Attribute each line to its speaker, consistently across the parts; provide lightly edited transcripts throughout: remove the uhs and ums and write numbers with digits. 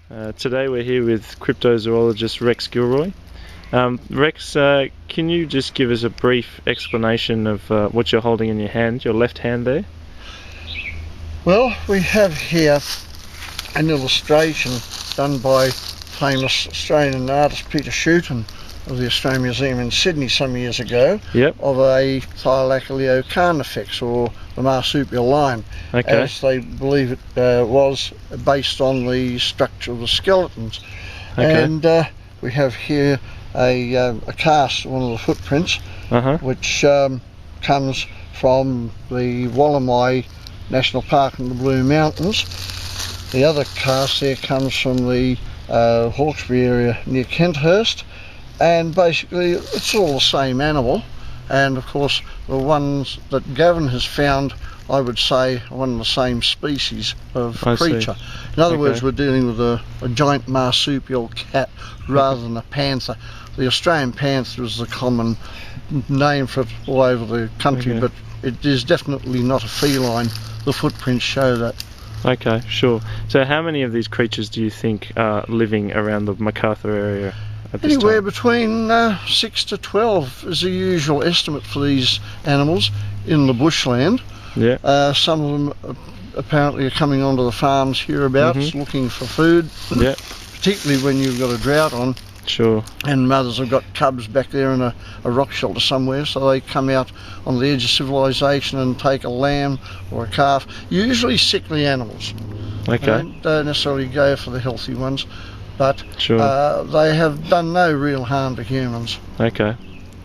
Speaker 1: Today we're here with Cryptozoologist Rex Gilroy. Rex, can you just give us a brief explanation of what you're holding in your hand, your left hand there?
Speaker 2: Well, we have here an illustration done by famous Australian artist Peter Shooton of the Australian Museum in Sydney some years ago.
Speaker 1: Yep. Of
Speaker 2: a Thylacoleo carnifex, or the marsupial line,
Speaker 1: okay.
Speaker 2: As they believe it was based on the structure of the skeletons.
Speaker 1: Okay.
Speaker 2: And we have here a cast, one of the footprints, which comes from the Wallamai National Park in the Blue Mountains. The other cast there comes from the Hawkesbury area near Kenthurst, and basically it's all the same animal. And of course the ones that Gavin has found, I would say, are one of the same species of creature. In other words, we're dealing with a giant marsupial cat rather than a panther. The Australian panther is the common name for it all over the country, but it is definitely not a feline. The footprints show that.
Speaker 1: Okay, sure. So how many of these creatures do you think are living around the Macarthur area at this
Speaker 2: Anywhere
Speaker 1: time?
Speaker 2: between 6 to 12 is the usual estimate for these animals in the bushland.
Speaker 1: Yeah.
Speaker 2: Some of them apparently are coming onto the farms hereabouts looking for food.
Speaker 1: Yeah.
Speaker 2: Particularly when you've got a drought on.
Speaker 1: Sure.
Speaker 2: And mothers have got cubs back there in a rock shelter somewhere, so they come out on the edge of civilization and take a lamb or a calf. Usually sickly animals.
Speaker 1: Okay.
Speaker 2: Don't necessarily go for the healthy ones, but
Speaker 1: sure.
Speaker 2: They have done no real harm to humans.
Speaker 1: Okay.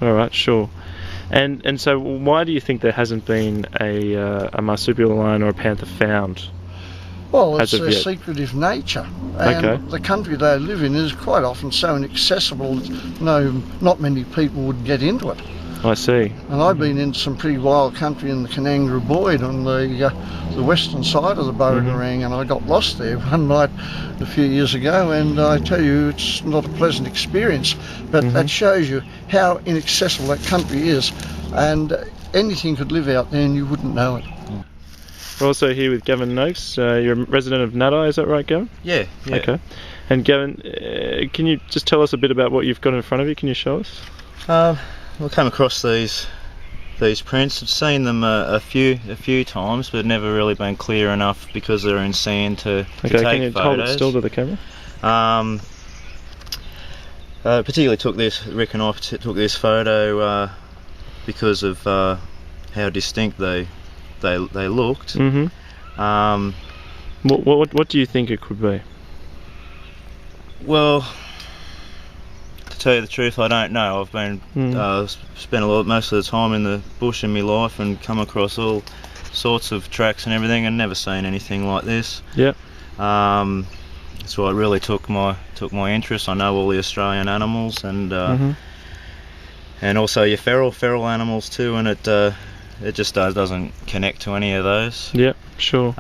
Speaker 1: All right. Sure. And so why do you think there hasn't been a marsupial lion or a panther found?
Speaker 2: Well, it's their secretive nature, and the country they live in is quite often so inaccessible that not many people would get into it.
Speaker 1: I see.
Speaker 2: And I've been in some pretty wild country in the Canangara Boyd on the western side of the Burragarang, and I got lost there one night a few years ago, and I tell you, it's not a pleasant experience, but that shows you how inaccessible that country is, and anything could live out there and you wouldn't know it.
Speaker 1: We're also here with Gavin Noakes. You're a resident of Nattai, is that right, Gavin?
Speaker 3: Yeah.
Speaker 1: Okay. And Gavin, can you just tell us a bit about what you've got in front of you? Can you show us?
Speaker 3: We came across these prints. I've seen them a few times, but never really been clear enough because they're in sand to take photos.
Speaker 1: Can you hold it still to the camera?
Speaker 3: Particularly Rick and I took this photo because of how distinct they looked.
Speaker 1: What do you think it could be?
Speaker 3: Well, to tell you the truth, I don't know. I've been spent most of the time in the bush in my life and come across all sorts of tracks and everything, and never seen anything like this.
Speaker 1: Yeah.
Speaker 3: So it really took my interest. I know all the Australian animals and also your feral animals too, and it just doesn't connect to any of those.
Speaker 1: Yeah, sure.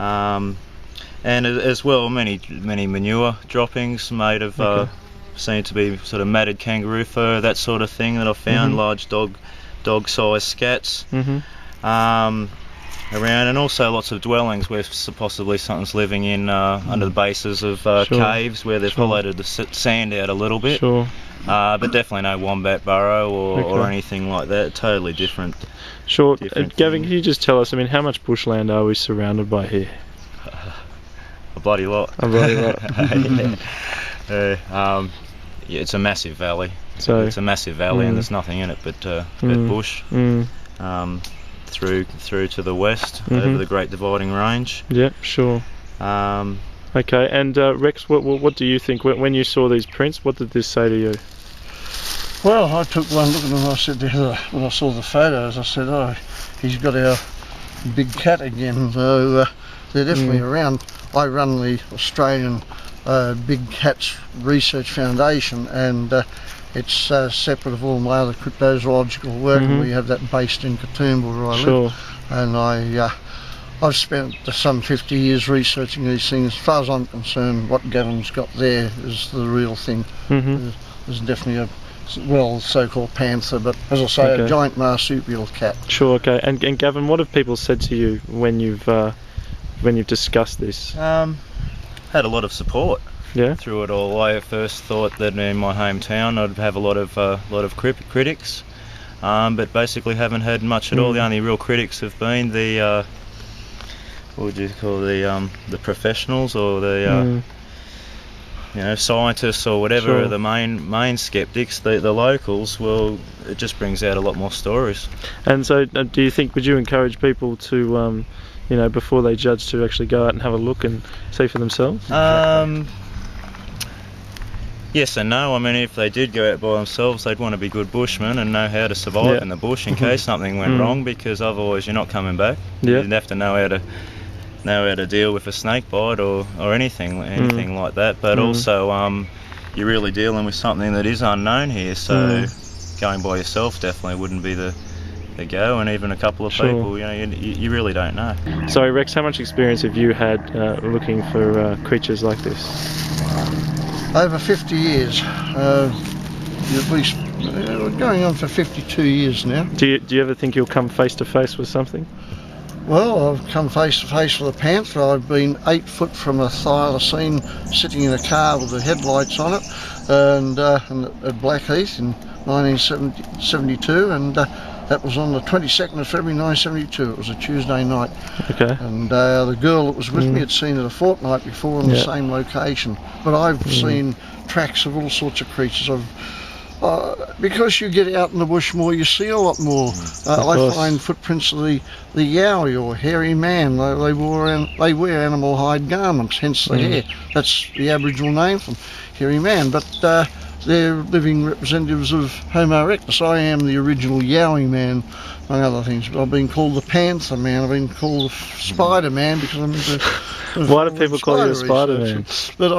Speaker 3: And as well, many manure droppings made of seem to be sort of matted kangaroo fur, that sort of thing that I've found. Large dog-sized scats around, and also lots of dwellings where possibly something's living in under the bases of caves where they've hollowed the sand out a little bit.
Speaker 1: Sure.
Speaker 3: But definitely no wombat burrow or anything like that. Totally different.
Speaker 1: Sure. Gavin, can you just tell us, I mean, how much bushland are we surrounded by here?
Speaker 3: A bloody lot.
Speaker 1: A bloody lot.
Speaker 3: Yeah, it's a massive valley.
Speaker 1: So
Speaker 3: it's a massive valley, and there's nothing in it but bush. Through to the west, over the Great Dividing Range.
Speaker 1: Yeah, sure. Okay, and Rex, what do you think when you saw these prints? What did this say to you?
Speaker 2: Well, I took one look at them and I said, when I saw the photos, I said, oh, he's got our big cat again. So they're definitely around. I run the Australian Big Cats Research Foundation, and it's separate of all my other cryptozoological work. We have that based in Katoomba where I live. And I've spent some 50 years researching these things. As far as I'm concerned, what Gavin's got there is the real thing. There's definitely a so-called panther, but as I say, a giant marsupial cat.
Speaker 1: Sure. Okay. And Gavin, what have people said to you when you've discussed this?
Speaker 3: had a lot of support.
Speaker 1: Yeah.
Speaker 3: Through it all. I first thought that in my hometown I'd have a lot of critics, but basically haven't had much at all. The only real critics have been the what would you call the professionals, or the scientists or whatever.
Speaker 1: Sure.
Speaker 3: The main skeptics, the locals. Well, it just brings out a lot more stories.
Speaker 1: And so, do you think, would you encourage people to, before they judge, to actually go out and have a look and see for themselves?
Speaker 3: Yes and no. I mean, if they did go out by themselves, they'd want to be good bushmen and know how to survive in the bush in case something went wrong, because otherwise you're not coming back. You'd have to know how to deal with a snake bite or anything like that. But also, you're really dealing with something that is unknown here. So going by yourself definitely wouldn't be the go, and even a couple of people, you really don't know.
Speaker 1: So Rex, how much experience have you had looking for creatures like this?
Speaker 2: Over 50 years, at least going on for 52 years now.
Speaker 1: Do you ever think you'll come face to face with something?
Speaker 2: Well, I've come face to face with a panther. I've been 8 foot from a thylacine, sitting in a car with the headlights on it, and at Blackheath in 1972, and that was on the 22nd of February 1972. It was a Tuesday night.
Speaker 1: Okay.
Speaker 2: And the girl that was with me had seen it a fortnight before in the same location. But I've seen tracks of all sorts of creatures. Because you get out in the bush more, you see a lot more. I find footprints of the yowie, or hairy man. They wear animal hide garments, hence the hair. That's the Aboriginal name for them, hairy man. But they're living representatives of Homo erectus. I am the original yowie man, among other things. I've been called the panther man. I've been called the spider man because I'm into.
Speaker 1: Why do people call you a spider man?
Speaker 2: But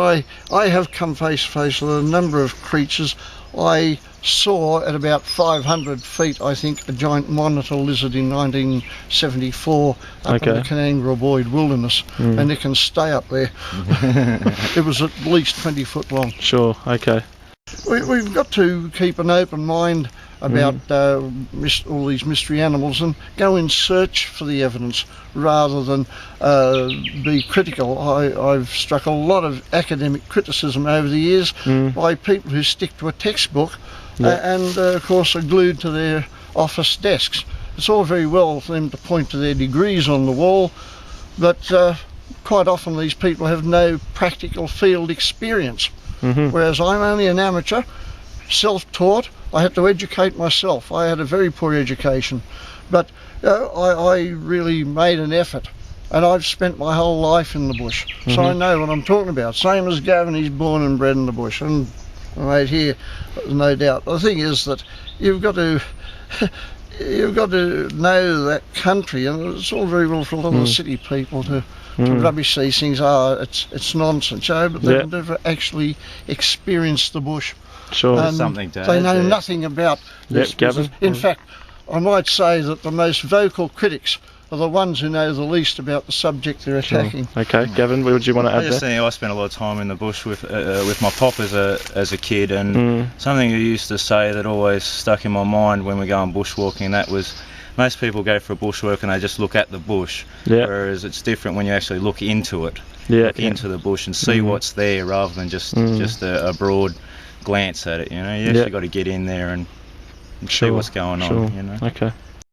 Speaker 2: I have come face to face with a number of creatures. I saw at about 500 feet, I think, a giant monitor lizard in 1974 up in the Canangara Boyd Wilderness, and it can stay up there. It was at least 20 foot long.
Speaker 1: Sure, okay.
Speaker 2: We've got to keep an open mind about all these mystery animals and go in search for the evidence rather than be critical. I've struck a lot of academic criticism over the years by people who stick to a textbook and of course are glued to their office desks. It's all very well for them to point to their degrees on the wall, but quite often these people have no practical field experience. Whereas I'm only an amateur, self-taught. I had to educate myself. I had a very poor education, but I really made an effort, and I've spent my whole life in the bush, so I know what I'm talking about. Same as Gavin, he's born and bred in the bush, and right here, no doubt. The thing is that you've got to know that country, and it's all very well for a lot of the city people to rubbish these things. It's nonsense, but they've never actually experienced the bush.
Speaker 1: Sure,
Speaker 2: and
Speaker 3: something to
Speaker 2: they know nothing about this business. In fact, I might say that the most vocal critics are the ones who know the least about the subject they're attacking.
Speaker 1: Okay, Gavin, what would you want to add there?
Speaker 3: I spent a lot of time in the bush with my pop as a kid, and something he used to say that always stuck in my mind when we go on bushwalking, that was, most people go for a bushwalk and they just look at the bush, whereas it's different when you actually look into it, look into the bush and see what's there rather than just a broad glance at it. You actually got to get in there and see what's going on.
Speaker 1: Okay.